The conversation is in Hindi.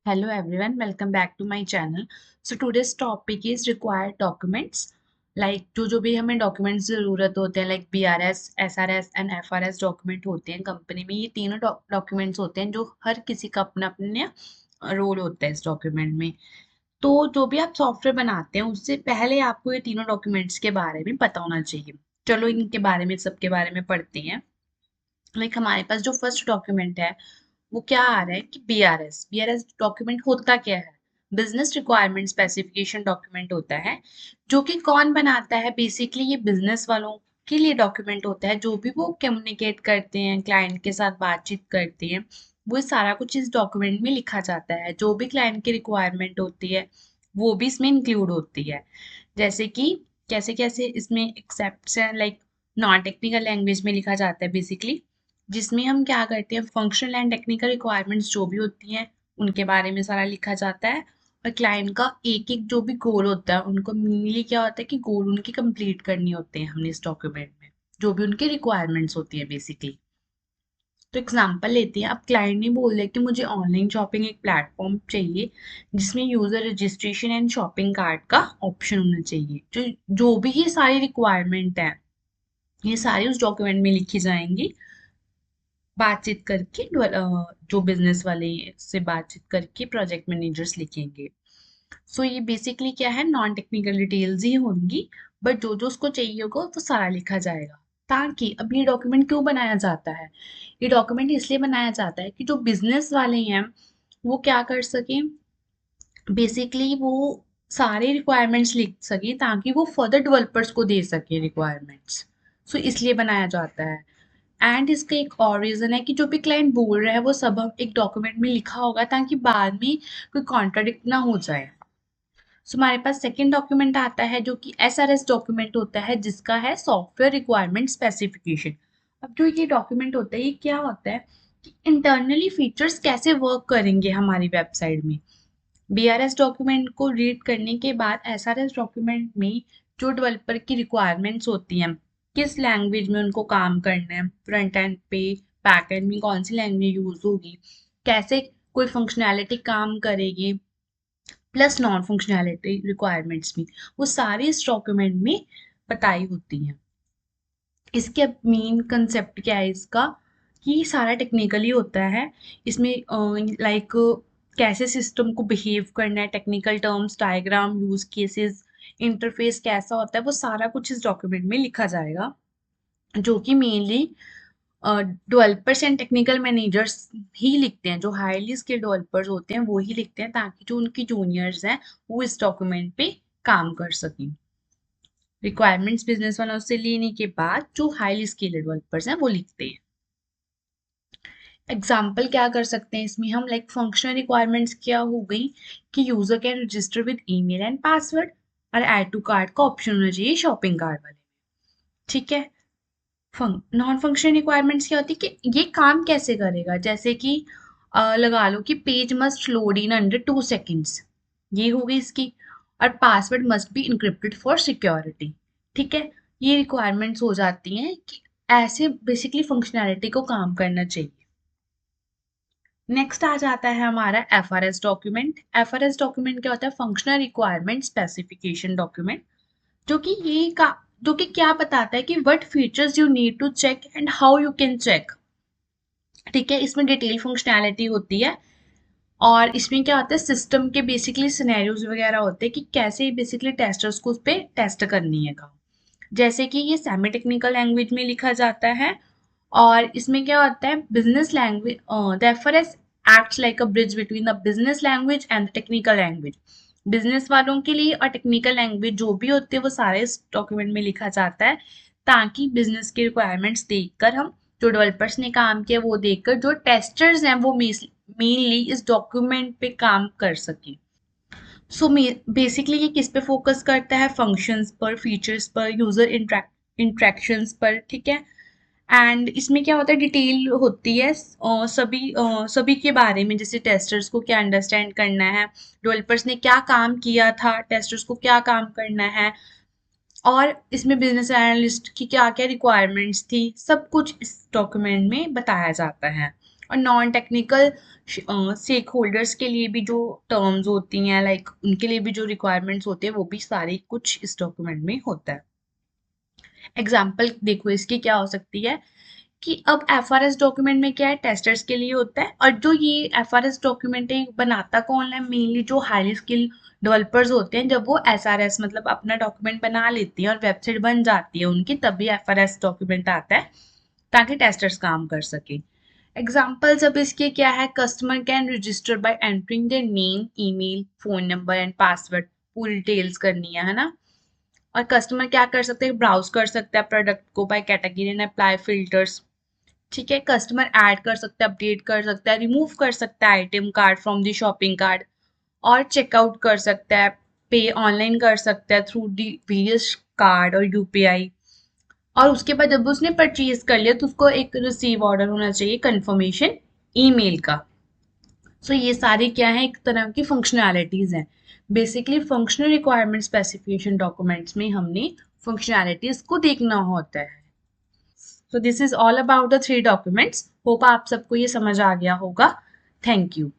Hello everyone, welcome back to my channel. So today's topic is required documents. Like जो भी हमें डॉक्यूमेंट्स ज़रूरत होते हैं like BRS, SRS and FRS document होते हैं कंपनी में। ये तीनों डॉक्यूमेंट्स होते हैं जो हर किसी का अपना अपना रोल होता है इस डॉक्यूमेंट में। तो जो भी आप सॉफ्टवेयर बनाते हैं उससे पहले आपको ये तीनों डॉक्यूमेंट्स के बारे में पता होना चाहिए। चलो इनके बारे में सबके बारे में पढ़ते हैं। लाइक हमारे पास जो फर्स्ट डॉक्यूमेंट है वो क्या आ रहा है कि बीआरएस डॉक्यूमेंट होता क्या है? बिजनेस रिक्वायरमेंट स्पेसिफिकेशन डॉक्यूमेंट होता है। जो कि कौन बनाता है? बेसिकली ये बिजनेस वालों के लिए डॉक्यूमेंट होता है। जो भी वो कम्युनिकेट करते हैं, क्लाइंट के साथ बातचीत करते हैं, वो सारा कुछ इस डॉक्यूमेंट में लिखा जाता है। जो भी क्लाइंट की रिक्वायरमेंट होती है वो भी इसमें इंक्लूड होती है। जैसे कि कैसे कैसे इसमें एक्सेप्ट है, लाइक नॉन टेक्निकल लैंग्वेज में लिखा जाता है बेसिकली, जिसमें हम क्या करते हैं, फंक्शनल एंड टेक्निकल रिक्वायरमेंट्स जो भी होती हैं उनके बारे में सारा लिखा जाता है। और क्लाइंट का एक एक जो भी गोल होता है, उनको मेनली क्या होता है कि गोल उनकी कंप्लीट करनी होते हैं हमने इस डॉक्यूमेंट में, जो भी उनकी रिक्वायरमेंट्स होती है बेसिकली। तो एग्जांपल लेते हैं। अब क्लाइंट ने बोल दिया कि मुझे ऑनलाइन शॉपिंग एक प्लेटफॉर्म चाहिए जिसमें user registration and shopping cart का ऑप्शन होना चाहिए। जो जो भी ये सारी रिक्वायरमेंट है, ये सारी उस डॉक्यूमेंट में लिखी जाएंगी। बातचीत करके जो बिजनेस वाले से बातचीत करके प्रोजेक्ट मैनेजर्स लिखेंगे। सो ये बेसिकली क्या है, नॉन टेक्निकल डिटेल्स ही होंगी, बट जो जो उसको चाहिए होगा वो सारा लिखा जाएगा। ताकि अब ये डॉक्यूमेंट क्यों बनाया जाता है? ये डॉक्यूमेंट इसलिए बनाया जाता है कि जो बिजनेस वाले हैं वो क्या कर सकें, बेसिकली वो सारे रिक्वायरमेंट्स लिख सके ताकि वो फर्दर डेवलपर्स को दे सके रिक्वायरमेंट्स। सो इसलिए बनाया जाता है। एंड इसका एक और रीज़न है कि जो भी क्लाइंट बोल रहा है वो सब हम एक डॉक्यूमेंट में लिखा होगा ताकि बाद में कोई कॉन्ट्राडिक्ट ना हो जाए। सो हमारे पास सेकेंड डॉक्यूमेंट आता है जो कि SRS डॉक्यूमेंट होता है, जिसका है सॉफ्टवेयर रिक्वायरमेंट स्पेसिफिकेशन। अब जो ये डॉक्यूमेंट होता है ये क्या होता है कि इंटरनली फीचर्स कैसे वर्क करेंगे हमारी वेबसाइट में। BRS डॉक्यूमेंट को रीड करने के बाद SRS डॉक्यूमेंट में जो डेवलपर की रिक्वायरमेंट्स होती हैं, किस लैंग्वेज में उनको काम करना है, फ्रंट एंड पे बैक एंड में कौन सी लैंग्वेज यूज होगी, कैसे कोई फंक्शनैलिटी काम करेगी, प्लस नॉन फंक्शनैलिटी रिक्वायरमेंट्स भी, वो सारी इस डॉक्यूमेंट में बताई होती हैं। इसके मेन कंसेप्ट क्या है इसका, कि सारा टेक्निकली होता है। इसमें लाइक कैसे सिस्टम को बिहेव करना है, technical terms, diagram, use cases, interface कैसा होता है, वो सारा कुछ इस डॉक्यूमेंट में लिखा जाएगा। जो कि mainly developers and technical managers ही लिखते हैं। जो हाईली स्किल्ड डेवलपर्स होते हैं वो ही लिखते हैं ताकि जो उनकी जूनियर्स हैं वो इस डॉक्यूमेंट पे काम कर सकें। रिक्वायरमेंट्स बिजनेस वालों से लेने के बाद जो हाईली स्किल्ड डेवलपर्स हैं वो लिखते हैं। एग्जाम्पल क्या कर सकते हैं इसमें हम, लाइक फंक्शनल रिक्वायरमेंट्स क्या हो गई कि user can register with email and password, और ऐड टू कार्ट का ऑप्शन होना चाहिए शॉपिंग कार्ट वाले में। ठीक है। नॉन फंक्शनल रिक्वायरमेंट्स क्या होती है कि ये काम कैसे करेगा, जैसे कि लगा लो कि page must load in under 2 seconds, ये हो गई इसकी। और password must be encrypted for security. ठीक है। ये रिक्वायरमेंट्स हो जाती हैं कि ऐसे बेसिकली फंक्शनैलिटी को काम करना चाहिए। नेक्स्ट आ जाता है हमारा FRS डॉक्यूमेंट। FRS डॉक्यूमेंट क्या होता है, फंक्शनल रिक्वायरमेंट स्पेसिफिकेशन डॉक्यूमेंट। जो कि ये का जो कि क्या बताता है कि what features you need to check and how you can check. ठीक है। इसमें डिटेल फंक्शनैलिटी होती है। और इसमें क्या होता है, सिस्टम के बेसिकली सिनेरियोज वगैरह होते हैं कि कैसे बेसिकली टेस्टर्स को उस पर टेस्ट करनी है काम। जैसे कि ये सेमी टेक्निकल लैंग्वेज में लिखा जाता है। और इसमें क्या होता है, business language reference acts like a bridge between the business language and technical language. Business वालों के लिए और टेक्निकल लैंग्वेज जो भी होती है वो सारे इस डॉक्यूमेंट में लिखा जाता है, ताकि बिजनेस के रिक्वायरमेंट्स देखकर हम, जो डेवलपर्स ने काम किया वो देखकर जो टेस्टर्स हैं वो मेनली इस डॉक्यूमेंट पे काम कर सकें। सो बेसिकली ये किस पे फोकस करता है, फंक्शंस पर, फीचर्स पर, यूजर इंट्रैक्शंस पर। ठीक है। एंड इसमें क्या होता है, डिटेल होती है सभी के बारे में, जैसे टेस्टर्स को क्या अंडरस्टैंड करना है, डेवलपर्स ने क्या काम किया था, टेस्टर्स को क्या काम करना है, और इसमें बिजनेस एनालिस्ट की क्या क्या रिक्वायरमेंट्स थी, सब कुछ इस डॉक्यूमेंट में बताया जाता है। और नॉन टेक्निकल स्टेक होल्डर्स के लिए भी जो टर्म्स होती हैं, लाइक उनके लिए भी जो रिक्वायरमेंट्स होते हैं, वो भी सारे कुछ इस डॉक्यूमेंट में होता है। एग्जाम्पल देखो इसकी क्या हो सकती है कि अब एफआरएस डॉक्यूमेंट में क्या है, टेस्टर्स के लिए होता है, और जो ये एफआरएस डॉक्यूमेंट है बनाता कौन है, मेनली जो हाईली स्किल डेवलपर्स होते हैं। जब वो एसआरएस मतलब अपना डॉक्यूमेंट बना लेती हैं और वेबसाइट बन जाती है उनकी, तभी एफआरएस डॉक्यूमेंट आता है ताकि टेस्टर्स काम कर सके। एग्जाम्पल्स अब इसके क्या है, customer can register bye entering their name, email, phone number and password, पूरी डिटेल्स करनी है ना। और कस्टमर क्या कर सकते हैं, ब्राउज कर सकता है प्रोडक्ट को by category and apply filters. ठीक है, कस्टमर ऐड कर सकता है, अपडेट कर सकता है, रिमूव कर सकता है item card from the shopping card, और चेकआउट कर सकता है, पे ऑनलाइन कर सकता है थ्रू दी वेरियस कार्ड और यूपीआई। और उसके बाद जब उसने परचेज कर लिया तो उसको एक रिसीव ऑर्डर होना चाहिए कंफर्मेशन ईमेल का। सो ये सारी क्या है, एक तरह की फंक्शनैलिटीज हैं। Basically functional requirement specification documents में हमने फंक्शनैलिटीज को देखना होता है। So this is all about the 3 documents. Hope आप सबको ये समझ आ गया होगा। Thank you.